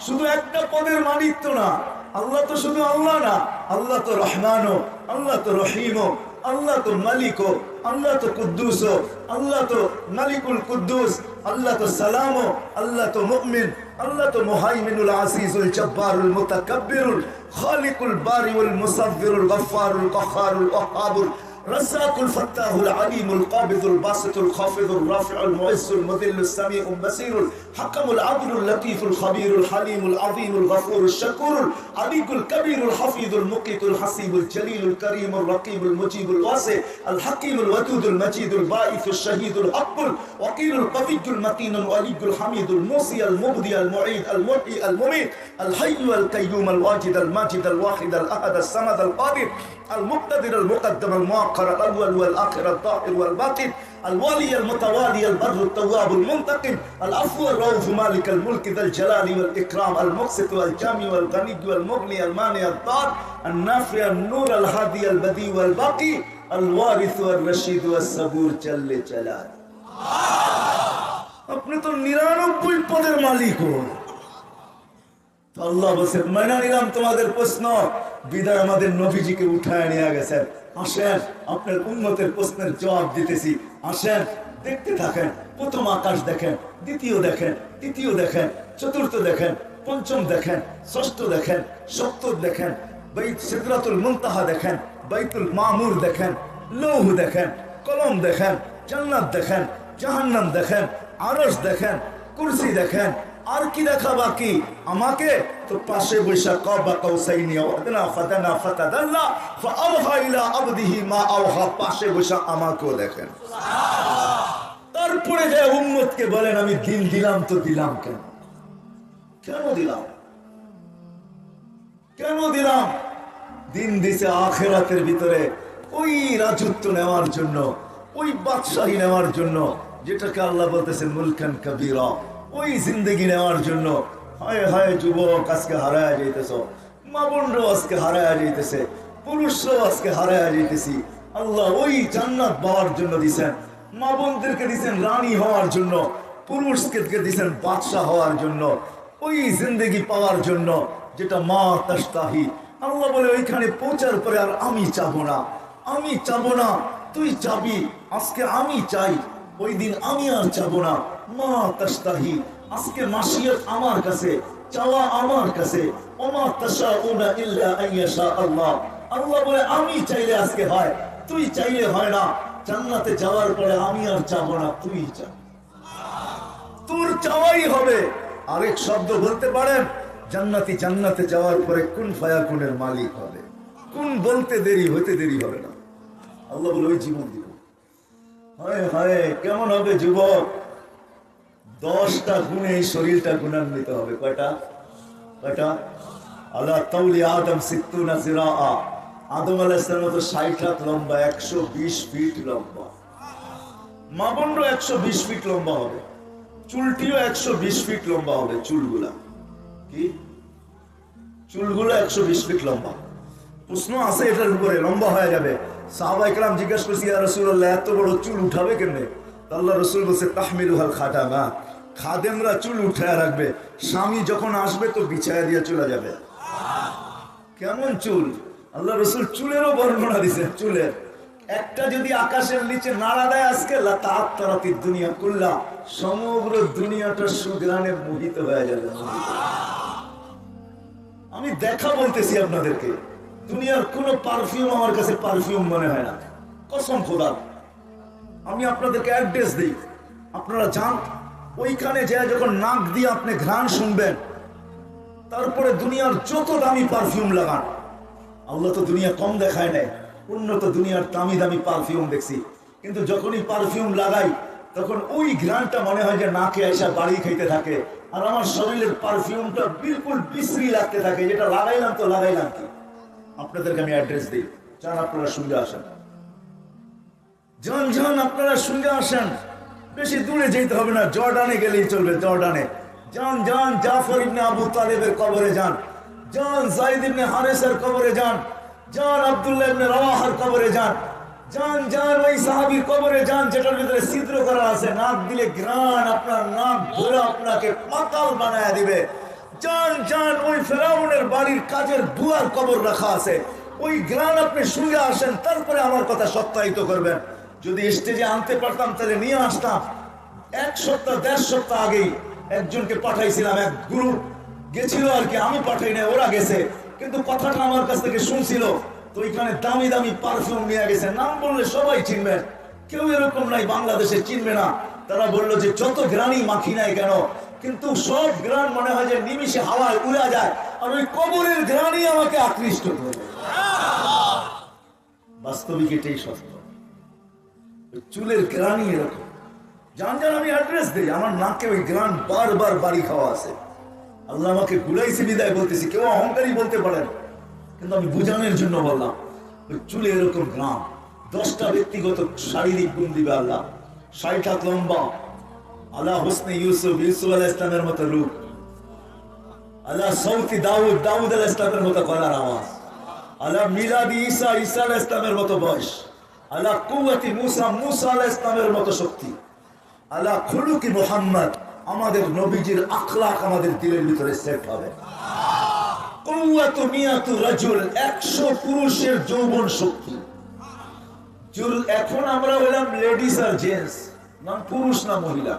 শুধু একটা পদের মালিক তো না। আল্লাহ তো শুধু আল্লাহ না, আল্লাহ তো রহমানও, আল্লাহ তো রহিমও, আল্লাহ তো মালিকও, আল্লাহ তো কুদ্দুসও, আল্লাহ তো মালিকুল কুদ্দুস, আল্লাহ তো সালামও, আল্লাহ তো মুমিন, আল্লাহ তো মুহাইমিনুল আসিজুল জব্বারুল মুতাকাব্বিরুল খালিকুল বারিউল মুসাব্বিরুল গফফারুল কহ্হারুল ওয়াহ্হাবুল رزاق الفتاح العليم القابض الباسط الخافض الرافع المعز المذل السميع البصير الحكم العدل اللطيف الخبير الحليم العظيم الغفور الشكور العلي الكبير الحفيظ المقيت الحسيب الجليل الكريم الرقيب المجيب الواسع الحكيم الودود المجيد الباعث الشهيد الحق الوكيل القوي المتين الولي الحميد الموصي المبدي المعيد المحيي المميت الحي القيوم الواجد الماجد الواحد الاحد الصمد القادر المقتدر المقدم المؤخر الاول والاخر الظاهر والباطن الولي المتوالي البر التواب المنتقم العفو الرؤوف مالك الملك ذا الجلال والاكرام المقسط والجامع والغني والمغني المانع الضار النافع النور الهادي البديع والباقي الوارث والرشيد والصبور جل جلاله আপনি তো 99 পদের মালিক হন। আল্লাহ বলেন মানা নিলাম তোমাদের প্রশ্ন, বিদায় আমাদের নবীজিকে উঠায় নিয়ে গেছেন। আসেন আপনার উম্মতের প্রশ্নের জবাব দিতেছি, আসেন দেখতে থাকেন। প্রথম আকাশ দেখেন, দ্বিতীয় দেখেন, তৃতীয় দেখেন, চতুর্থ দেখেন, পঞ্চম দেখেন, ষষ্ঠ দেখেন, সপ্তম দেখেন, বাইত সিদরাতুল মুনতাহা দেখেন, বাইতুল মামুর দেখেন, লৌহ দেখেন, কলম দেখেন, জান্নাত দেখেন, জাহান্নাম দেখেন, আরশ দেখেন, কুরসি দেখেন। আর কি দেখা বাকি? আমাকে তো পাশে বৈশা কাবা কাউসাইনি ওয়াদনা ফাদানা ফাতাদাল্লা ফাআওহা ইলা আবদিহি মা আওহা, পাশে বৈশা আমাকেও দেখেন। তারপরে যে উম্মতকে বলেন আমি দিন দিলাম, তো দিলাম কেন? কেন দিলাম? কেন দিলাম? দিন দিছে আখিরাতের ভিতরে ওই রাজত্ব নেওয়ার জন্য, ওই বাদশাহী নেওয়ার জন্য, যেটাকে আল্লাহ বলতেছেন মুলকান কাবীরা, ওই জিন্দেগি নেওয়ার জন্য। হায় হায় যুবক আজকে হারায় যাইতেছ, মা বোনরাও আজকে হারায় যাইতেছে, পুরুষরাও আজকে হারায় যাইতেছি। আল্লাহ ওই জান্নাত পাওয়ার জন্য দিছেন, মা বোনদেরকে দিছেন রানী হওয়ার জন্য, পুরুষকে দিছেন বাদশাহ হওয়ার জন্য, ওই জিন্দেগি পাওয়ার জন্য যেটা মা তাস্তাহি। আল্লাহ বলে ওইখানে পৌঁছার পরে আর আমি চাবো না, আমি চাবো না, তুই চাবি। আজকে আমি চাই, ওই দিন আমি আর চাবো না। মা তাস্তাহি, আজকে মাশিয়াত আমার কাছে, চাওয়া আমার কাছে। ওমা তাশাউনা ইল্লা আইয়াশা আল্লাহ। আল্লাহ বলে আমি চাইলে আজকে হয়, তুই চাইলে হয় না। জান্নাতে যাওয়ার পরে আমি আর চাবো না, তুই চা, তোর চাওয়াই হবে। আরেক শব্দ বলতে পারেন, জান্নাতি জান্নাতে যাওয়ার পরে কুন ফায়াকুনের মালিক হবে। কোন বলতে দেরি হইতে দেরি হবে না। আল্লাহ বলে ওই জীবন দিব। হায় হায় কেমন হবে যুবক? 10টা গুণে এই শরীরটা গুণান্বিত হবে। কয়টা? কয়টা? আল্লাহ তাউলি আদম 60 জিরাআ। আদম আলাইহিস সালাম তো 60 হাত লম্বা, 120 ফিট লম্বা। মা বোনও 120 ফিট লম্বা হবে, চুলটিও 120 ফিট লম্বা হবে। চুলগুলা কি? চুলগুলো 120 ফিট লম্বা। প্রশ্ন আছে এটার উপরে, লম্বা হয়ে যাবে। সাহাবায়ে কেরাম জিজ্ঞেস করছে, ইয়া রাসূলুল্লাহ এত বড় চুল উঠাবে কেমনে? আল্লাহ রাসূল বলেছে তাহমিলুহাল খাদামা, খাদেমরা চুল উঠায় রাখবে, স্বামী যখন আসবে তো বিছায়া দিয়ে চলে যাবে। কেমন চুল? আল্লাহ রাসূল চুলেরও বর্ণনা দিয়েছে। চুলের একটা যদি আকাশের নিচে নাড়া দেয় আজকে, লাতাআত্তারাতিদ দুনিয়া কুল্লা, সমগ্র দুনিয়াটা সুগ্রানে মোহিত হয়ে যাবে। আমি দেখা বলতেছি আপনাদেরকে, দুনিয়ার কোন পারফিউম আমার কাছে পারফিউম মনে হয় না, কসম খোদার। আমি আপনাদেরকে অ্যাড্রেস দিই, আপনারা যান ওইখানে যায়, যখন নাক দিয়ে আপনি ঘ্রাণ শুনবেন, তারপরে দুনিয়ার যত দামি পারফিউম লাগান। আল্লাহ তো দুনিয়া কম দেখায় নাই, উন্নত দুনিয়ার দামি দামি পারফিউম দেখছি, কিন্তু যখনই পারফিউম লাগাই তখন ওই ঘ্রাণটা মনে হয় যে নাকে এসে বাড়ি খাইতে থাকে। আর আমার শরীরের পারফিউমটা বিলকুল বিশ্রী লাগতে থাকে, যেটা লাগাইলাম তো লাগাইলাম কি। আপনাদেরকে আমি অ্যাড্রেস দিই, যান আপনারা শুনতে আসেন, যান যান আপনারা শুনতে আসেন। বেশি দূরে যেতে হবে না, জর্ডানে গেলেই চলবে। জর্ডানে যান, যান জাফর ইবনে আবু তালেবের কবরে যান, যান যায়েদ ইবনে হারেসের কবরে যান, যান আব্দুল্লাহ ইবনে রাওয়াহার কবরে যান, যান যান ওই সাহাবীর কবরে যান যেটার ভিতরে ছিদ্র করা আছে। নাক দিলে ঘ্রাণ আপনার নাক ধরে আপনাকে পাতাল বানায় দিবে। যান যান, ওই ফেরাউনের বাড়ির কাজের বুয়ার কবর রাখা আছে, ওই গ্রান আপনি শুনে আসেন, তারপরে আমার কথা সত্যায়িত করবেন। যদি স্টেজে আনতে পারতাম তাহলে নিয়ে আসতাম। 1 সপ্তাহ 1.5 সপ্তাহ আগেই একজনকে পাঠাইছিলাম, এক গ্রুপ গেছিল আর কি, আমি পাঠাই না, ওরা গেছে, কিন্তু কথাটা আমার কাছ থেকে শুনছিল। তো ওইখানে দামি দামি পারফিউম নিয়ে গেছে, নাম বললে সবাই চিনবেন, কেউ এরকম নাই বাংলাদেশে চিনবে না। তারা বললো যে যত গ্রানই মাখি নাই কেন, কিন্তু সব গ্রান মনে হয় যে নিমিষে হাওয়ায় উড়া যায়, আর ওই কবরের গ্রানই আমাকে আকৃষ্ট করে। বাস্তবিক এটাই সত্য। চুলের গ্রানই এরকম। জান জান, আমি অ্যাড্রেস দিই, আমার নাকে ওই গ্রান বারবার বাড়ি খাওয়া আছে। আল্লাহ আমাকে ঘুরাইছে বিদায় বলতেছি, কেউ অহংকারী বলতে পারেন, কিন্তু আমি বুঝানোর জন্য বললাম। ওই চুলে এরকম গ্রাম। 10টা ব্যক্তিগত শারীরিক গুণ দিবে আল্লাহ। 60 হাত লম্বা, আল্লাহ হোসনে ইউসুফ, ইউসুফ আলাইহিস সালামের মতো রূপ, আল্লাহ সৌতি দাউদ, দাউদ আলাইহিস সালামের মতো গলার আওয়াজ, আল্লাহ মিলাদি ঈসা, ঈসা আলাইহিস সালামের মতো বয়স, আল্লাহ কুওয়াতি মুসা, মুসা আলাইহিস সালামের মতো শক্তি, আল্লাহ খুলুকি মুহাম্মদ, আমাদের নবীজির আখলাক আমাদের দিলের ভিতরে সেট হবে। কুওয়াতু মিয়াতু রাজুল, 100 পুরুষের যৌবন শক্তি। এখন আমরা হলাম লেডিস আর জেন্টস, না পুরুষ না মহিলা।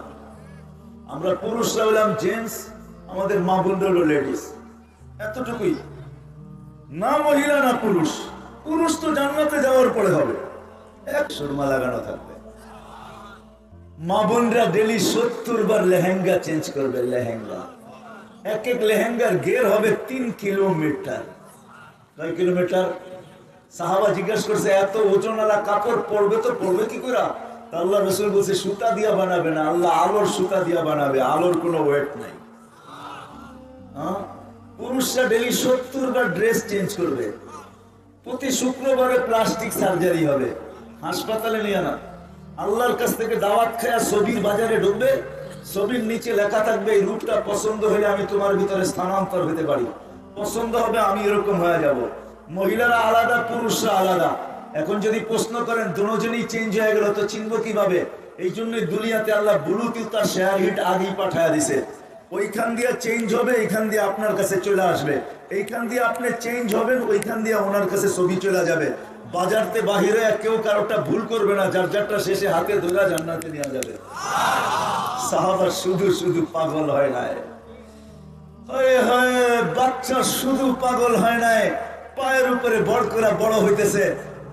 আমরা পুরুষরা হলাম জেন্টস, আমাদের মা বোনরা হলো লেডিস, এতটুকুই, না মহিলা না পুরুষ। পুরুষ তো জান্নাতে যাওয়ার পরে হবে, 1 সুরমা লাগানো থাকবে। মা বোনরা ডেলি 70 বার লেহেঙ্গা চেঞ্জ করবে। লেহেঙ্গা, এক এক লেহেঙ্গার গের হবে 3 কিলোমিটার। কয় কিলোমিটার? সাহাবা জিজ্ঞাসা করছে, এত ওজনওয়ালা কাপড় পরবে তো পরবে কি করে? আল্লাহ রাসূল বলছে, সুতা দিয়া বানাবে না, আল্লাহ আলোর সুতা দিয়া বানাবে, আলোর কোনো ওয়েট নাই। পুরুষরা ডেলি 70 বার ড্রেস চেঞ্জ করবে। প্রতি শুক্রবারে প্লাস্টিক সার্জারি হবে, হাসপাতালে নিয়ে না। আল্লাহর কাছ থেকে দাওয়াত খায়া ছবির বাজারে ঢুকবে, ছবির নিচে লেখা থাকবে, এই রূপটা পছন্দ হলে আমি তোমার ভিতরে স্থানান্তর হতে পারি, পছন্দ হবে আমি এরকম হয়ে যাব। মহিলারা আলাদা, পুরুষরা আলাদা। এখন যদি প্রশ্ন করেন দুজনই চেঞ্জ হয়ে গেল তো চিনবো কিভাবে? এই জন্য দুনিয়াতে আল্লাহ ব্লুটুথ আর শেয়ার হিট আগেই পাঠায় দিছে। ওইখান দিয়ে চেঞ্জ হবে, এইখান দিয়ে আপনার কাছে চলে আসবে, এইখান দিয়ে আপনি চেঞ্জ হবেন, ওইখান দিয়ে ওনার কাছে ছবি চলে যাবে। বাজারতে বাহিরে কেউ কারোটা ভুল করবে না, যার যারটা শেষে হাতে ধরে জান্নাতে নিয়ে যাবে। সাহাবা শুধু শুধু পাগল হয় নাই, বাচ্চা শুধু পাগল হয় নাই, পায়ের উপরে বড় করে বড় হইতেছে।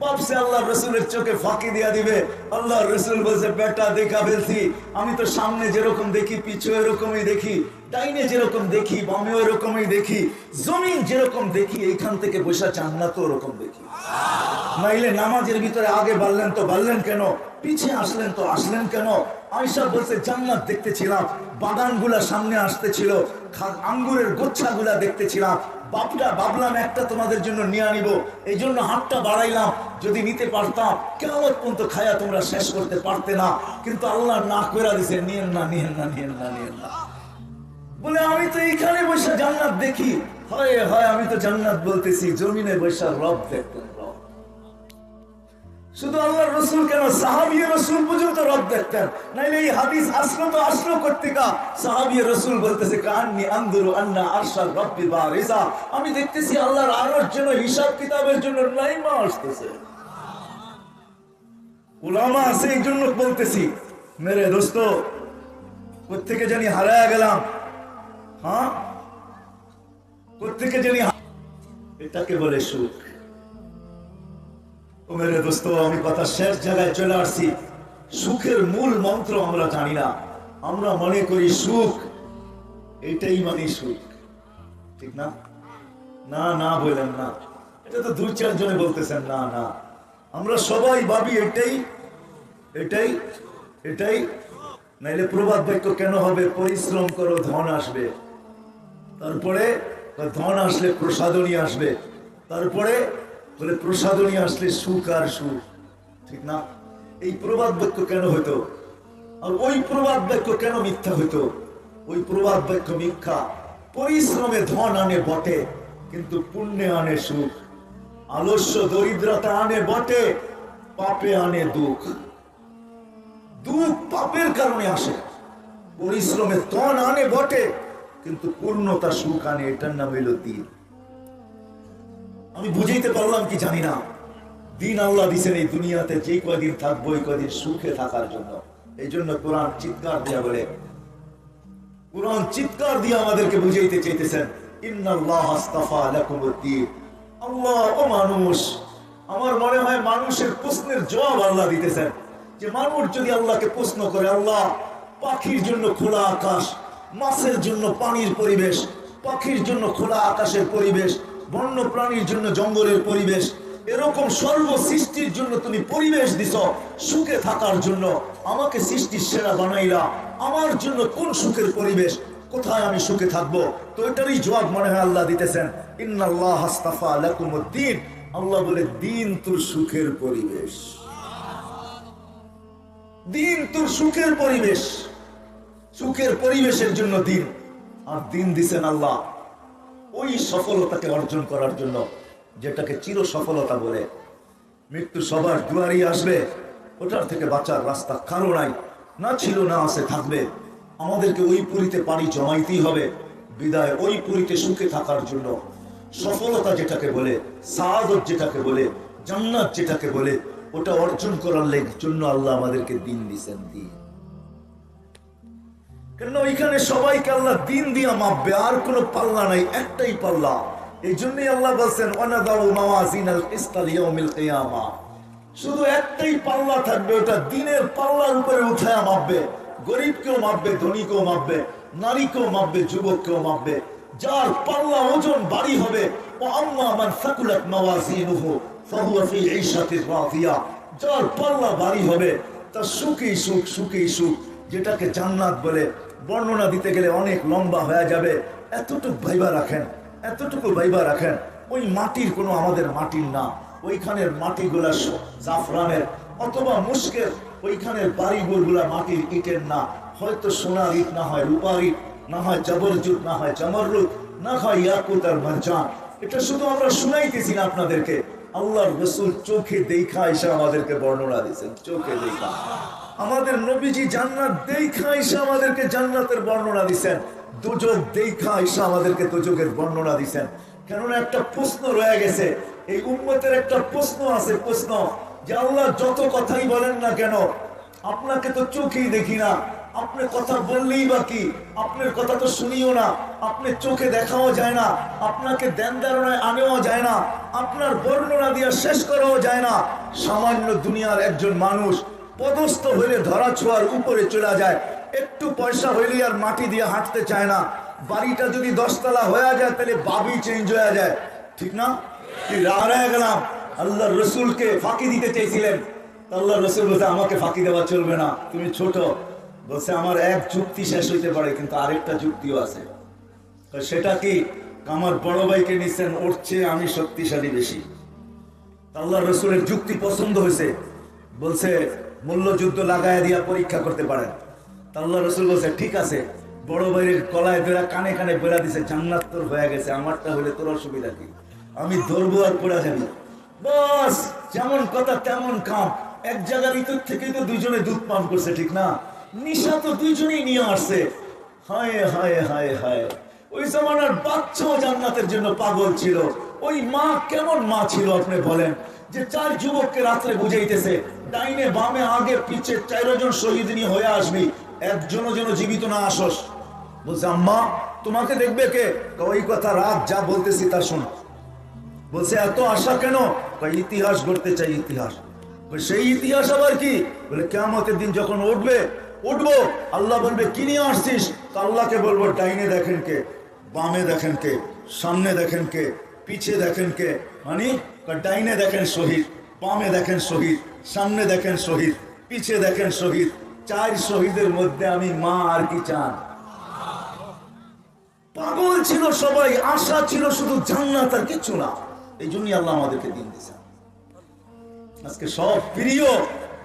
ভাবছে আল্লাহ রসুলের চোখে ফাঁকি দিয়া দিবে। আল্লাহ রসুল বলছে, বেটা দেখা ফেলছি, আমি তো সামনে যেরকম দেখি পিছু এরকমই দেখি, ডাইনে যেরকম দেখি বামে এরকমই দেখি, জমিন যেরকম দেখি এইখান থেকে বসে জান্নাত ওরকম দেখি। নাইলে নামাজের ভিতরে আগে বাড়লেন তো বাড়লেন কেন, পিছে আসলেন তো আসলেন কেন? আয়েশা বলছে, জান্নাত দেখতেছিলাম, বাগানগুলা সামনে আসতেছিল, আঙ্গুরের গোচ্ছাগুলা দেখতেছিলাম, ভাবলাম একটা তোমাদের জন্য নিয়ে আনিব, এই জন্য হাতটা বাড়াইলাম, যদি নিতে পারতাম কিয়ামত পর্যন্ত খায়া তোমরা শেষ করতে পারতে না, কিন্তু আল্লাহ না করে দিছে, নিয়েন না নিয়েন না নিয়েন না নিয়েন না বলে। আমি তো এইখানে বসে জান্নাত দেখি, হয় হয় আমি তো জান্নাত বলতেছি, জমিনে বসে রব দেখতেন। শুধু আল্লাহর রসুল কেন, সাহাবী রসুল পর্যন্ত রব দেখতেন। নাইলে এই হাদিস আসলো কর্তিকা। সাহাবী রসুল বলতেছে, কান্নি আনদুরু আন্না আরশাল রব্বি বারিসা, আমি দেখতেছি আল্লাহর আরশ জন্য হিসাব কিতাবের জন্য লাইমা আসতেছে। উলামা আছে এই জন্য বলতেছি, মেরে দোস্ত কোত্থেকে জানি হারায়া গেলাম। হ্যাঁ, কোত্থেকে জানি, এটাকে বলে সুখ। ও মেরে দোস্ত, আমি কথা শেষ জায়গায় চলে আসছি। সুখের মূল মন্ত্র আমরা জানি না, আমরা মনে করি সুখ এটাই মানে সুখ, ঠিক না? না না বললেন না, এটা তো 2-4 জনে বলতেছেন না না, আমরা সবাই ভাবি এটাই এটাই এটাই। নাইলে প্রবাদ বাক্য কেন হবে? পরিশ্রম করো ধন আসবে, তারপরে ধন আসলে প্রসাদনী আসবে, তারপরে বলে প্রসাদনী আসলে সুখ আর সুখ, ঠিক না? এই প্রবাদ বাক্য কেন হইতো? আর ওই প্রবাদ বাক্য কেন মিথ্যা হইতো? ওই প্রবাদ বাক্য মিথ্যা। পরিশ্রমে ধন আনে বটে, কিন্তু পুণ্যে আনে সুখ। আলস্য দরিদ্রতা আনে বটে, পাপে আনে দুঃখ। দুঃখ পাপের কারণে আসে। পরিশ্রমে ধন আনে বটে, কিন্তু পূর্ণতা সুখ আনে, এটার নাম হইল দিন। আমি বুঝাইতে পারলাম কি জানি না। দিন আল্লাহ দিছেন এই দুনিয়াতে যে কয়দিন থাকবো এই কয়দিন সুখে থাকার জন্য। এই জন্য কোরআন চিৎকার দিয়া বলে, কোরআন চিৎকার দিয়ে আমাদেরকে বুঝাইতে চাইতেছেন, ইন্নাল্লাহ আস্তাফা লাকুমুদ্দিন। আল্লাহ ও মানুষ, আমার মনে হয় মানুষের প্রশ্নের জবাব আল্লাহ দিতেছেন, যে মানুষ যদি আল্লাহকে প্রশ্ন করে, আল্লাহ পাখির জন্য খোলা আকাশ, মাছের জন্য পানির পরিবেশ, পাখির জন্য খোলা আকাশের পরিবেশ, বন্য প্রাণীর জন্য জঙ্গলের পরিবেশ, এরকম সর্ব সৃষ্টির জন্য তুমি পরিবেশ দিছ সুখে থাকার জন্য, আমাকে সৃষ্টির সেরা বানাইলা, আমার জন্য কোন সুখের পরিবেশ, কোথায় আমি সুখে থাকবো? তো এটারই জবাব মনে হয় আল্লাহ দিতেছেন, ইন্নাল্লাহ আস্তাফা লাকুমুদ্দিন। আল্লাহ বলে দিন তোর সুখের পরিবেশ, দিন তোর সুখের পরিবেশ, সুখের পরিবেশের জন্য দিন। আর দিন দিছেন আল্লাহ ওই সফলতাকে অর্জন করার জন্য যেটাকে চির সফলতা বলে। মৃত্যু সবার দুয়ারেই আসবে, ওটার থেকে বাঁচার রাস্তা কারো নাই, না ছিল না আছে থাকবে। আমাদেরকে ওই পুরীতে পানি জমাইতেই হবে। বিদায় ওই পুরীতে সুখে থাকার জন্য সফলতা যেটাকে বলে, সাআদত যেটাকে বলে, জান্নাত যেটাকে বলে, ওটা অর্জন করার জন্য আল্লাহ আমাদেরকে দিন দিছেন। দিন কেন ওইখানে সবাইকে আল্লাহ দিন দিয়া মাপবে, আর কোনো পাল্লা নাই, একটাই পাল্লা। এই জন্যই আল্লাহ বলছেন, ওয়ানাদাউ মাওয়াজিনাল কিসতা লিয়াউমিল কিয়ামাহ। শুধু একটাই পাল্লা থাকবে, ওটা দিনের পাল্লার উপরে উঠায়া মাপবে। গরিবকেও মাপবে, ধনীকেও মাপবে, নারীকেও মাপবে, যুবককেও মাপবে। যার পাল্লা ওজন ভারী হবে, ওয়া আম্মা মান সাকুলাত মাওয়াজিনুহু ফাহুয়া ফি ঈশাতির রাদিয়া। যার পাল্লা ভারী হবে তার সুখেই সুখ, সুখেই সুখ, যেটাকে জান্নাত বলে। বর্ণনা দিতে গেলে অনেক লম্বা হয়ে যাবে। এতটুকু ভাইবা রাখেন, এতটুকু ভাইবা রাখেন, ওই মাটির কোনো আমাদের মাটির না, ওইখানের মাটিগুলা জাফরানের অথবা মুস্কের, ওইখানের বাড়িঘরগুলা মাটির ইটের না, হয়তো সোনার ইট, না হয় রূপার ইট, না হয় জবরজুত, না হয় জামরুদ, না হয় ইয়াকুত আর মারজান। এটা শুধু আমরা শুনাইতেছি না আপনাদেরকে, আল্লাহর রাসূল চোখে দেখা এসে আমাদেরকে বর্ণনা দিয়েছেন। চোখে দেখা আমাদের নবীজি জান্নাত দেখা এসে আমাদেরকে জান্নাতের বর্ণনা দিয়েছেন, দোজখ দেখা এসে আমাদেরকে দোজখের বর্ণনা দিয়েছেন। কেননা একটা প্রশ্ন রয়ে গেছে, এই উম্মতের একটা প্রশ্ন আছে, প্রশ্ন যে আল্লাহ যত কথাই বলেন না কেন, আপনাকে তো চোখেই দেখি না, আপনি কথা বললেই বা কি, আপনার কথা তো শুনিও না, আপনি চোখে দেখাও যায় না, আপনাকে ধ্যান ধারণায় আনেও যায় না, আপনার বর্ণনা দিয়ে শেষ করাও যায় না। সামান্য দুনিয়ার একজন মানুষ পদস্থ হইলে ধরা ছোঁয়ার উপরে চলে যায়, একটু পয়সা হইলে আর মাটি দিয়ে হাঁটতে চায় না। বাড়িটা যদি 10 তলা হয়ে যায় তাহলে বাবি চেঞ্জ হয়ে যায়, ঠিক না? কি রায় গেলাম, আল্লাহ রসুলকে ফাঁকি দিতে চেয়েছিলেন, আল্লাহ রসুল বলছে আমাকে ফাঁকি দেওয়া চলবে না, তুমি ছোট। বলছে আমার এক যুক্তি শেষ হইতে পারে, কিন্তু আরেকটা যুক্তিও আছে। সেটা কি? আমার বড় ভাইকে নিচ্ছেন, উঠছে আমি শক্তিশালী বেশি। আল্লাহ রসুলের যুক্তি পছন্দ হয়েছে, বলছে মূল্যযুদ্ধ লাগায় দিয়া পরীক্ষা করতে পারেন। আল্লাহ রসুল বলছে ঠিক আছে। বড় ভাইয়ের গলায় বেড়া কানে কানে বেড়া দিছে, জান্নাত তোর হয়ে গেছে, আমারটা হলে তোর অসুবিধা কি? আমি ধরবো আর পড়া যাবি। বাস যেমন কথা তেমন কাম। এক জায়গার ভিতর থেকেই তো দুইজনে দুধ পান করছে, ঠিক না? নিশা তো দুইজনেই নিয়ে আসছে। হায় হায় হায় হায়, ওই জামানার বাচ্চাও জান্নাতের জন্য পাগল ছিল। ওই মা কেমন মা ছিল আপনি বলেন, যে 4 যুবককে রাত্রে বুঝাইতেছে, ডাইনে বামে আগে পিছে 4 জন শহীদ নিয়ে হয়ে আসবি, একজনও যেন জীবিত না আসস। বলছে আম্মা তোমাকে দেখবে কে? ওই কথা রাত যা বলতেছি তা শোন। বলছে এত আশা কেন? ইতিহাস গড়তে চাই, ইতিহাস। সেই ইতিহাস আবার কি? বলে কিয়ামতের দিন যখন উঠবো, আল্লাহ বলবে কি নিয়ে আসছিস? তো আল্লাহকে বলবো ডাইনে দেখেন কে, বামে দেখেন কে, সামনে দেখেন কে, পিছে দেখেন কে। মানে ডাইনে দেখেন শহীদ, বামে দেখেন শহীদ, সামনে দেখেন শহীদ, পিছে দেখেন শহীদ। 4 শহীদের মধ্যে আমি মা, আর কি চান? পাগল ছিল সবাই, আশা ছিল শুধু জান্নাত আর কিছু না। এই জন্যই আল্লাহ আমাদেরকে দিন দিয়েছেন। আজকে সব প্রিয়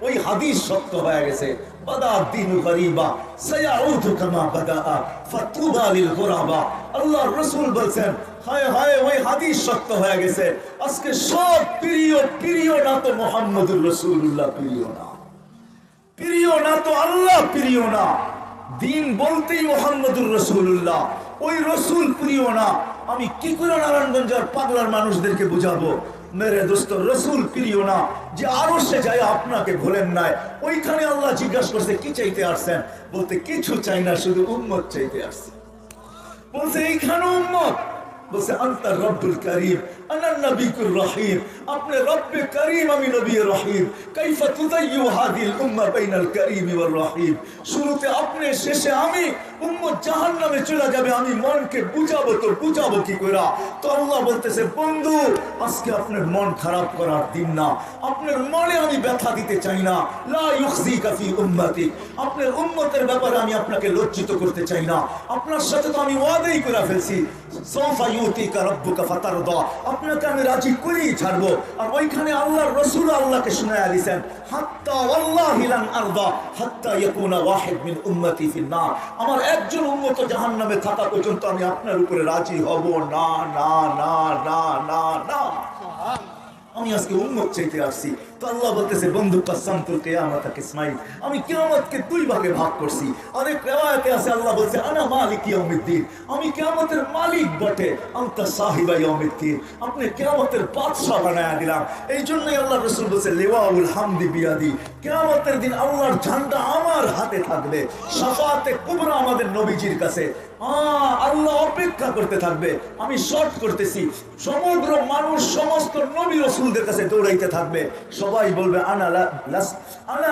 ওই হাদিস সত্য হয়ে গেছে, বাদা দিনু গরিবা সায়াউদু কামা বাদা ফাতুবা লিল গুরাবা। আল্লাহর রাসূল বলেন হায় হায়, ওই হাদিস সত্য হয়ে গেছে। আজকে সব প্রিয় না তো মুহাম্মদুর রাসূলুল্লাহ প্রিয় না, প্রিয় না তো আল্লাহ প্রিয় না। দিন বলতেই মুহাম্মদুর রাসূলুল্লাহ, ওই রসুল প্রিয় না, আমি কি করে নারায়ণগঞ্জের পাগলার মানুষদেরকে বুঝাবো? মেরে দোস্ত, রসুল প্রিয় না যে আরো সে যায় আপনাকে ভোলেন নাই। ওইখানে আল্লাহ জিজ্ঞাসা করছে কি চাইতে আসছেন? বলতে কিছু চাই না, শুধু উম্মত চাইতে আসছে। বলছে এইখানে উম্মত, বলছে আনতা রব্বুল করিম আনা নবিকুর রহিম, আপনি রব্বে করিম আমি নবী রহিম, কাইফা তুদাইয়ু হাদিল উম্মাহ বাইনাল করিম ওয়ার রহিম। শুরুতে আপনি, শেষে আমি, উম্মত জাহান্নামে চলে যাবে, আমি মনকে বুঝাবো তো বুঝাবো কি করে? তো আল্লাহ বলতেছে বন্ধু, আজকে আপনার মন খারাপ করার দিন না, আপনার মনে আমি ব্যথা দিতে চাই না। লা ইউখজিকা ফি উম্মতি, আপনার উম্মতের ব্যাপারে আমি আপনাকে লজ্জিত করতে চাই না। আপনার সাথে তো আমি ওয়াদাই করে ফেলছি, সাউফা ইউতিকা রাব্বুকা ফাতারদা, আপনাকে আমি রাজি করেই ছাড়বো। আর ওইখানে আল্লাহর রাসূল আল্লাহকে শুনায়া দিয়েছেন, হাত্তা ওয়াল্লাহি লান আরদা হাত্তা ইয়াকুনা ওয়াহিদ মিন উম্মতি ফিন নার, আমার একজন উম্মত জাহান্নামে থাকা পর্যন্ত আমি আপনার উপরে রাজি হব না, না না না না না। আমি আজকে উম্মত চাইতে আসছি। তো আল্লাহ বলতেছে বন্ধু, কাসামতুল কিয়ামাতা কিসমাইন, আমি কিয়ামতকে দুই ভাগে ভাগ করছি। আরেক riwayate আছে আল্লাহ বলছে আনা মালিক ইয়াউমিদ্দিন, আমি কিয়ামতের মালিক বটে, আনতা সাহিবা ইয়াউমিদ্দিন, আপনি কিয়ামতের বাদশা বানায়া দিলাম। এই জন্যই আল্লাহ রাসূল বলছে লিওয়াউল হামদি বিয়াদি, কিয়ামতের দিন আল্লাহর ঝান্ডা আমার হাতে থাকবে। শাফাআতে কুবরা আমাদের নবীজির কাছে, আল্লাহ অপেক্ষা করতে থাকবে। আমি শর্ট করতেছি, সমগ্র মানুষ সমস্ত নবী রাসূলদের কাছে দৌড়াইতে থাকবে। সবাই বলবে আনা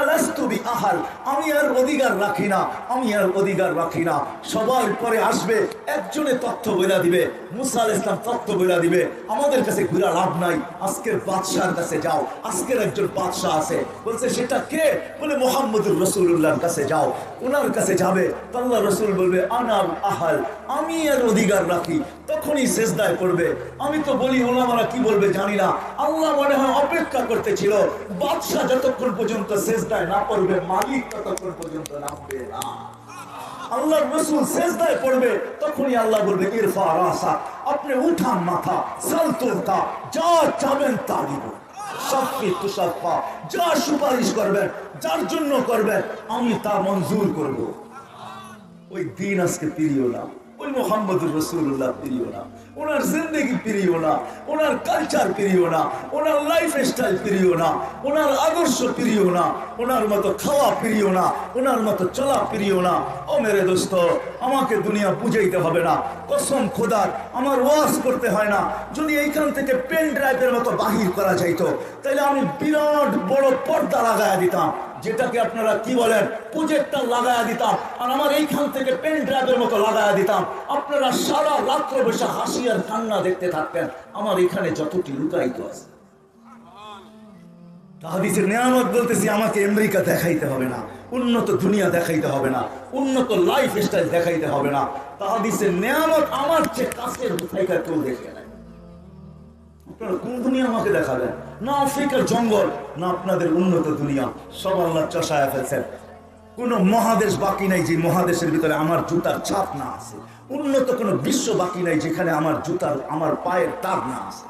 লাস্তু বি আহাল, আমি আর অধিকার রাখি না, আমি আর অধিকার রাখি না। সবার পরে আসবে একজনে তথ্য বইলা দিবে, মুসা আলাইহিস সালাম তথ্য বইলা দিবে, আমাদের কাছে ঘুরা লাভ নাই, আজকের বাদশার কাছে যাও। আজকের একজন বাদশা আছে, বলছে সেটা কে? বলে মুহাম্মদুর রাসূলুল্লাহর কাছে যাও। ওনার কাছে যাবে, আল্লাহ রাসূল বলবে আনা আহাল, আমি আর অধিকার রাখি। তখনই সেজদায় পড়বে। আমি তো বলি ওলামারা কি বলবে জানি না, আল্লাহ মনে হয় অপেক্ষা করতেছিল বাদশা যতক্ষণ পর্যন্ত সেজদায় না পড়বে, মালিক ততক্ষণ পর্যন্ত নামবে না। আল্লাহ রাসূল সেজদায় পড়বে, তখনই আল্লাহ বলবে ইরফা রাসা, আপনি উঠান মাথা, সালতুলকা, যা চাবেন তা দিব, সাফি তুসাফা, যা সুপারিশ করবেন, যার জন্য করবেন আমি তা মঞ্জুর করব। ওই দিন আজকে প্রিয় না, ওই মুহাম্মদুর রাসূলুল্লাহ প্রিয় না, ওনার জিন্দেগি প্রিয় না, ওনার কালচার প্রিয় না, ওনার লাইফ স্টাইল প্রিয় না, ওনার আদর্শ প্রিয় না, ওনার মতো খাওয়া প্রিয় না, ওনার মতো চলা প্রিয় না। ও মেরে দোস্ত, আমাকে দুনিয়া বুঝাইতে হবে না, কসম খোদার আমার ওয়াজ করতে হয় না। যদি এইখান থেকে পেন ড্রাইভের মতো বাহির করা যাইতো, তাহলে আমি বিরাট বড় পর্দা লাগায়া দিতাম, যেটাকে আপনারা কি বলেন, প্রজেক্টর লাগায়া দিতাম, আর আমার এইখান থেকে পেন ড্রাইভের মতো লাগায়া দিতাম। আপনারা সারা রাত্র বসে হাসি আর কান্না দেখতে থাকতেন, আমার এখানে যতটি লুকায়িত আছে। হাদিসের নিয়ামত বলতেছি, আমাকে আমেরিকা দেখাইতে হবে না, উন্নত দুনিয়া দেখাইতে হবে না, উন্নত লাইফ স্টাইল দেখাইতে হবে না। হাদিসের নিয়ামত আমার চেয়ে কাছের কোথায়কার কেউ দেখে নাই। আপনারা কোন দুনিয়া আমাকে দেখাবেন? না আফ্রিকার জঙ্গল, না আপনাদের উন্নত দুনিয়া, সব আল্লাহ চষায় ফেলছেন। কোন মহাদেশ বাকি নাই যে মহাদেশের ভিতরে আমার জুতার ছাপ না আছে। উন্নত কোন বিশ্ব বাকি নাই যেখানে আমার জুতার, আমার পায়ের দাগ না আছে।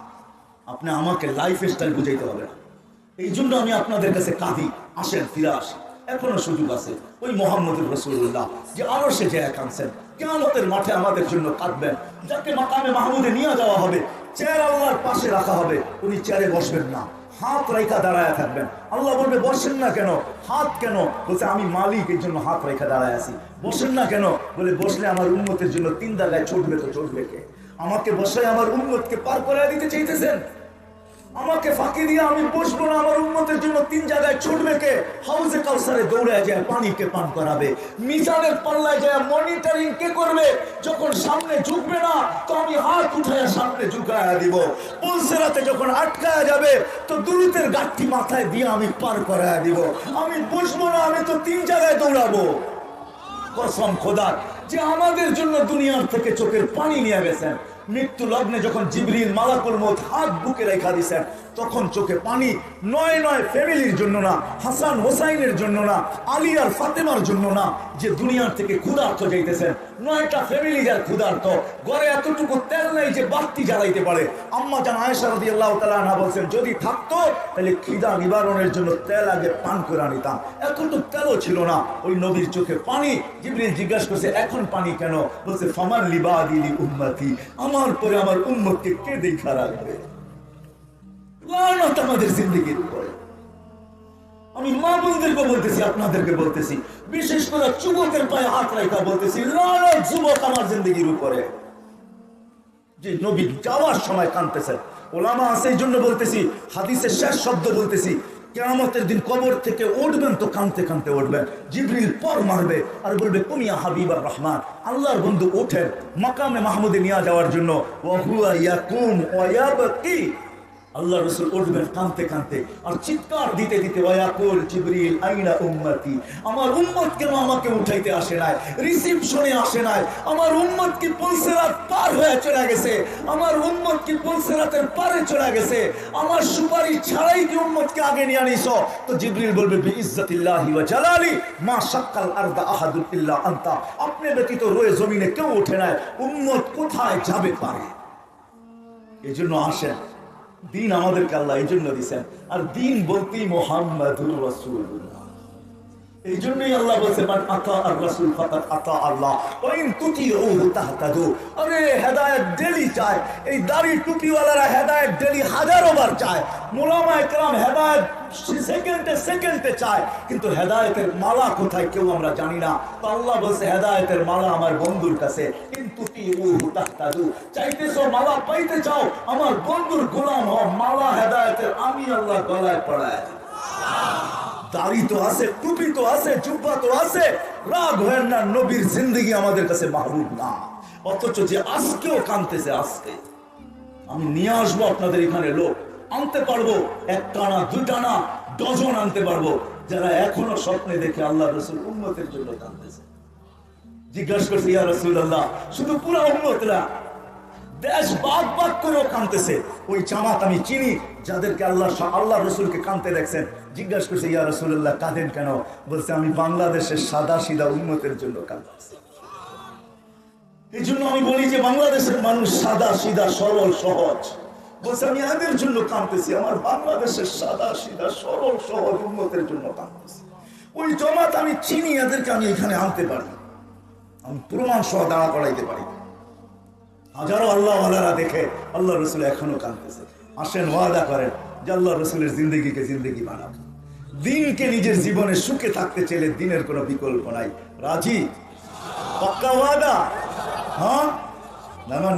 আপনি আমাকে লাইফ স্টাইল বুঝাইতে হবে না। এই জন্য আমি আপনাদের কাছে কাঁদি, আসেন ফিরে আসি, এখনো সুযোগ আছে। ওই মুহাম্মদুর রাসূলুল্লাহ যে আরো সে যে কাঁদছেন, কিয়ামতের মাঠে আমাদের জন্য কাঁদবেন, যাকে মাকামে মাহমুদে নিয়ে যাওয়া হবে, চেয়ার আল্লাহর পাশে রাখা হবে, উনি চেয়ারে বসবেন না, হাত রেখা দাঁড়ায় থাকবেন। আল্লাহ বলবে বসেন না কেন? হাত কেন? বলছে আমি মালিক, এই জন্য হাত রেখা দাঁড়ায় আছি। বসেন না কেন? বলে বসলে আমার উম্মতের জন্য 3 জায়গায় ছুটবে, তো ছুটবে কে? আমাকে বসায় আমার উম্মতকে পার করে দিতে চাইতেছেন? আমাকে ফাঁকি দিয়ে আমি বসবো না, আমার উম্মতের জন্য 3 জায়গায় ছুটবে কে? হাউজে কাউসারে দৌড়ায় যায় পানিকে পান করাবে, মিজানের পাল্লায় যায় মনিটরিং কে করবে? যখন সামনে ঝুঁকবে না, তো আমি হাত উঠায় সামনে ঝুঁকায়া দিব। পুলসেরাতে যখন আটকায়া যাবে, তো দুরুতের গাঠি মাথায় দিয়ে আমি পার করায়া দিব। আমি বসবো না, আমি তো 3 জায়গায় দৌড়াবো। কসম খোদার যে আমাদের জন্য দুনিয়ার থেকে চোখের পানি নিয়ে গেছেন, মৃত্যু লগ্নে যখন জিবরিল মালাকুল মউত হাত বুকে রেখা দিয়েছেন, তখন চোখে পানি। নয় ফ্যামিলির জন্য না, হাসান হোসাইনের জন্য না, আলী আর ফাতেমার জন্য না, যে দুনিয়ার থেকে ক্ষুধার্ত যাইতেছেন। 9টা ফ্যামিলি যার ক্ষুধার্ত, ঘরে এতটুকু তেল নেই যে বাতি জ্বালাইতে পারে। আম্মা জান আয়েশা রাদিয়াল্লাহু তাআলা আনহা বলছেন, যদি থাকতো তাহলে খিদা নিবারণের জন্য তেল আগে পান করে নিতাম। এতটুকু তেলও ছিল না। ওই নবীর চোখে পানি। জিবরিল জিজ্ঞাসা করছে, এখন পানি কেন? বলছে, ফামান লিবাদি লি উম্মতি, আমার পরে আমার উম্মতকে কে দেখা রাখবে? লানত আমাদের জিন্দেগির উপরে। আমি মা বোনদেরকে বলতেছি, আপনাদেরকে বলতেছি, বিশেষ করে যুবকের পায়ে হাত রাখা বলতেছি, লানত যুবক আমার জিন্দেগির উপরে। যে নবী যাওয়ার সময় কাঁদতেছেন, ওলামা আছে এই জন্য বলতেছি, হাদিসের শেষ শব্দ বলতেছি, কিয়ামতের দিন কবর থেকে উঠবেন তো কাঁদতে কাঁদতে উঠবেন। জিবরিল পর মারবে আর বলবে, কুমিয়া হাবিবার রহমান, আল্লাহর বন্ধু ওঠেন মাকামে মাহমুদে নিয়ে যাওয়ার জন্য। ওয়া হুয়া ইয়াকুম ওয়া ইয়াবকি, আল্লাহ রাসূল উঠবেন কাঁদতে কাঁদতে আর চিৎকার দিতে দিতে, ওয়াকুল জিবরিল আইনা উম্মতি, আমার উম্মত কেন আমাকে উঠাইতে আসে নাই, রিসিপশনে আসে নাই? আমার উম্মত কি পুলসিরাত পার হয়ে চলে গেছে? আমার উম্মত কি পুলসিরাতের পারে চলে গেছে? আমার সুপারিশ ছাড়াই কি উম্মতকে আগে নিয়ে আনিছো? তো জিবরিল বলবে, বিইজ্জাতিল্লাহি ওয়া জালালি মা শাক্কাল আরদা আহাদুন ইল্লা আনতা, আপনি ব্যতীত রয়ে জমিনে কেউ ওঠে নাই, উম্মত কোথায় যাবে পারে? এজন্য আসেন, দিন আমাদেরকে আল্লাহ এই জন্য দিচ্ছেন। আর দিন বলতেই মুহাম্মাদুর রাসূলুল্লাহ। এই জন্যই আল্লাহ বলছে, মান আতা আর রাসূল ফাকাদ আতা আল্লাহ ওয়া ইন তুতিউহু তাহতাদু। আরে হেদায়েত ডেলি চায়, এই দাড়ি টুপিওয়ালারা হেদায়েত ডেলি হাজারো বার চায়, উলামায়ে কেরাম হেদায়েত সেকেন্ডে চায়, কিন্তু হেদায়েতের মালা কোথায় কেউ আমরা জানি না। তো আল্লাহ বলছে, হেদায়েতের মালা আমার বন্ধুর কাছে। ইন তুতিউহু তাহতাদু, চাইতেছো মালা পাইতে চাও, আমার বন্ধুর গোলাম হও, মালা হেদায়েতের আমি আল্লাহ গলায় পড়ায়। দাড়ি তো আছে, টুপি তো আছে, জুব্বা তো আছে, রাগ হয় না, নবীর জিন্দেগি আমাদের কাছে মাহবুব না। অথচ যে আজকেও কাঁদতেছে, আজকে আমি নিয়ে আসবো আপনাদের এখানে লোক আনতে পারবো, একটা না দুটা না ডজন আনতে পারবো, যারা এখনো স্বপ্নে দেখে আল্লাহ রাসূল উম্মতের জন্য কাঁদতেছে। জিজ্ঞাসা করছে, ইয়া রাসূলুল্লাহ, শুধু পুরা উম্মত না, দেশ বাদ বাদ করেও কাঁদতেছে। ওই জামাত আমি চিনি, যাদেরকে আল্লাহ রসুলকে কাঁদতে দেখছেন। জিজ্ঞাসা করছে, ইয়া রাসূলুল্লাহ, কাঁদেন কেন? বলছে, আমি বাংলাদেশের সাদা সিধা উম্মতের জন্য কাঁদতেছি। এই জন্য আমি বলি যে বাংলাদেশের মানুষ সাদা সিধা সরল সহজ। বলছে, আমি এদের জন্য কাঁদতেছি, আমার বাংলাদেশের সাদা সিধা সরল সহজ উম্মতের জন্য কাঁদতেছি। ওই জামাত আমি চিনি, এদেরকে আমি এখানে আনতে পারি, আমি প্রমাণ সহ দাঁড়া করাইতে পারি। হাজারো আল্লাহওয়ালারা দেখে আল্লাহ রসুল এখনো কাঁদতেছে। আসেন, ওয়াদা করেন যে আল্লাহ রসুলের জিন্দগিকে জিন্দগি বানাবো। দিনকে নিজের জীবনে সুখে থাকতে চাইলে দিনের কোনো বিকল্প নাই। রাজি? পাক্কা ওয়াদা? হ্যাঁ,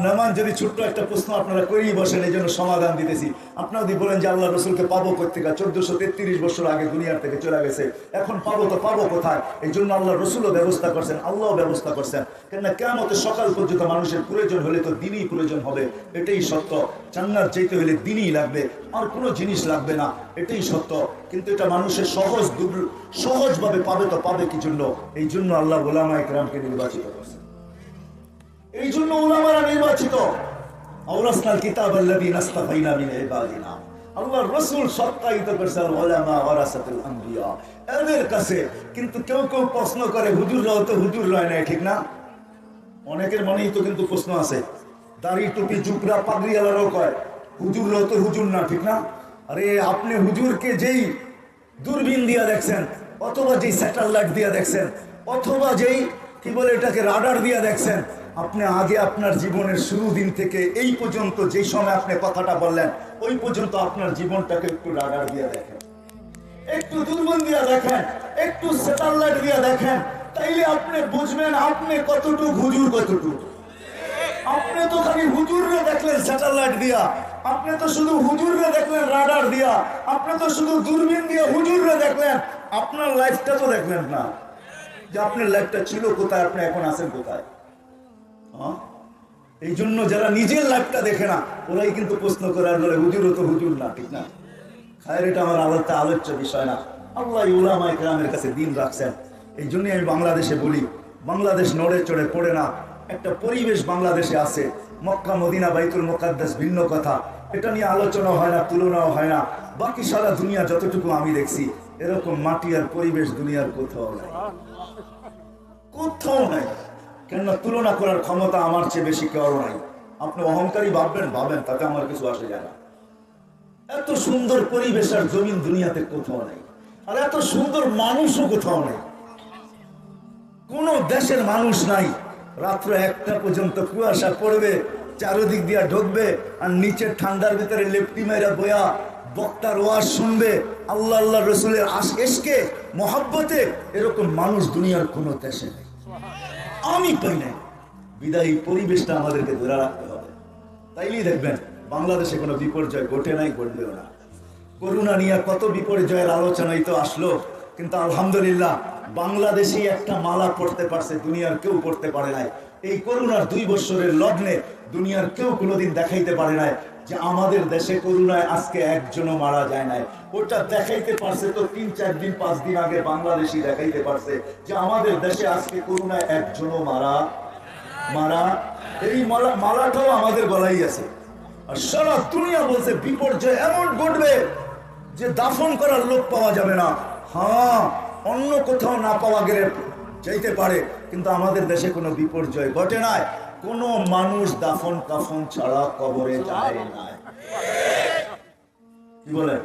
নামান যদি ছোট্ট একটা প্রশ্ন আপনারা করেই বসেন, এই জন্য সমাধান দিতেছি। আপনারা যদি বলেন যে আল্লাহ রসুলকে পাবো কোথেকে, 1433 বছর আগে দুনিয়ার থেকে চলে গেছে, এখন পাবো তো পাবো কোথায়? এই জন্য আল্লাহ রসুলও ব্যবস্থা করছেন, আল্লাহও ব্যবস্থা করছেন। কেননা কিয়ামতের সকাল পর্যন্ত মানুষের প্রয়োজন হলে তো দিনই প্রয়োজন হবে, এটাই সত্য। জান্নাত যেতে হলে দিনই লাগবে, আর কোনো জিনিস লাগবে না, এটাই সত্য। কিন্তু এটা মানুষের সহজভাবে পাবে তো পাবে কি জন্য? এই জন্য আল্লাহ উলামায়ে কেরামকে নির্বাচিত করছেন, এই জন্য উলামারা নির্বাচিত। আওরাসনাল কিতাবাল্লাযীনা ইসতাফাইনা মিন ইবাদিনা, আল্লাহর রাসূল সত্যায়িত করেছেন উলামা ওয়ারাসাতুল আম্বিয়া, এদের কাছে। কিন্তু কেউ কেউ প্রশ্ন করে, হুজুররাও তো হুজুর লয় না, ঠিক না? অনেকের মনেই তো কিন্তু প্রশ্ন আছে, দাড়ি টুপি জুবরা পাগড়িওয়ালারাও কয় হুজুররাও তো হুজুর না, ঠিক না? আরে আপনি হুজুরকে যেই দূরবীন দিয়া দেখছেন, অথবা যেই স্যাটেলাইট দিয়া দেখছেন, অথবা যেই কি বলে এটাকে রাডার দিয়া দেখছেন, আপনি আগে আপনার জীবনের শুরু দিন থেকে এই পর্যন্ত যেই সময় আপনি কথাটা বললেন, ওই পর্যন্ত আপনার জীবনটাকে একটু রাডার দিয়া দেখেন, একটু দূরবীন দিয়া দেখেন, একটু স্যাটেলাইট দিয়া দেখেন, তাইলে আপনি বুঝবেন আপনি কতটুকু হুজুর, কতটুকু। আপনি তো খালি হুজুররে দেখলেন স্যাটেলাইট দিয়া, আপনি তো শুধু হুজুররে দেখলেন রাডার দিয়া, আপনি তো শুধু দূরবীন দিয়ে হুজুররে দেখলেন, আপনার লাইফটা তো দেখলেন না, যে আপনার লাইফটা ছিল কোথায়, আপনি এখন আছেন কোথায়। এই জন্য যারা নিজের লাইফটা দেখে না, ওরাই কিন্তু প্রশ্ন করে আর বলে হুজুরও তো হুজুর না, ঠিক না? খায়ের, এটা আমার আলোচ্য বিষয় না। আল্লাহ উলামায়ে কেরামের কাছে দিন রাখছেন। এই জন্যই আমি বাংলাদেশে বলি, বাংলাদেশ নড়ে চড়ে পড়ে না, একটা পরিবেশ বাংলাদেশে আছে, মক্কা মদিনা বাইতুল মুকাদ্দাস ভিন্ন কথা, এটা নিয়ে আলোচনা হয় না, তুলনাও হয় না। বাকি সারা দুনিয়া যতটুকু আমি দেখছি এরকম মাটি আর পরিবেশ দুনিয়ার কোথাও নাই, কোথাও নাই। কেন তুলনা করার ক্ষমতা আমার চেয়ে বেশি কেউ নাই। আপনি অহংকারী ভাববেন, ভাবেন, তাতে আমার কিছু আসে যায় না। এত সুন্দর পরিবেশ আর জমিন দুনিয়াতে কোথাও নাই, আর এত সুন্দর মানুষও কোথাও নাই। কোন দেশের মানুষ নাই রাত্র 1টা পর্যন্ত কুয়াশা পড়বে, চারদিক দিয়া ঢুকবে, আর নিচে ঠান্ডার ভিতরে লেপটি মেরা বয়া বক্তার ওয়াজ শুনবে, আল্লাহ আল্লাহ রসুলের আশকে মহাব্বতে। এরকম মানুষ দুনিয়ার কোন দেশে নেই, আমি পাই নাই। বিদায়ী পরিবেশটা আমাদেরকে ধরে রাখতে হবে। তাইলেই দেখবেন বাংলাদেশে কোনো বিপর্যয় ঘটে নাই, ঘটবেও না। করোনা নিয়ে কত বিপর্যয়ের আলোচনাই তো আসলো, কিন্তু আলহামদুলিল্লাহ বাংলাদেশে একটা মালা পড়তে পারছে, দুনিয়ার কেউ পড়তে পারে নাই। এই করোনার 2 বছরের লগ্নে দুনিয়ার কেউ কোনোদিন দেখাইতে পারে নাই যে আমাদের দেশে করোনায় আজকে একজনও মারা যায় নাই। ওটা দেখাইতে পারছে তো 3, 4 দিন 5 দিন আগে বাংলাদেশি দেখাইতে পারছে যে আমাদের দেশে আজকে করোনায় একজনও মারা। এই মালাটাও আমাদের গলাই আছে। আর সারা দুনিয়া বলছে বিপর্যয় এমন ঘটবে যে দাফন করার লোক পাওয়া যাবে না। হ্যাঁ, অন্য কোথাও না পাওয়া গেলে যাইতে পারে, কিন্তু আমাদের দেশে কোনো বিপর্যয় ঘটে নাই। কোনো মানুষ দাফন কাফন ছাড়া কবরে যায় না। কি বলে?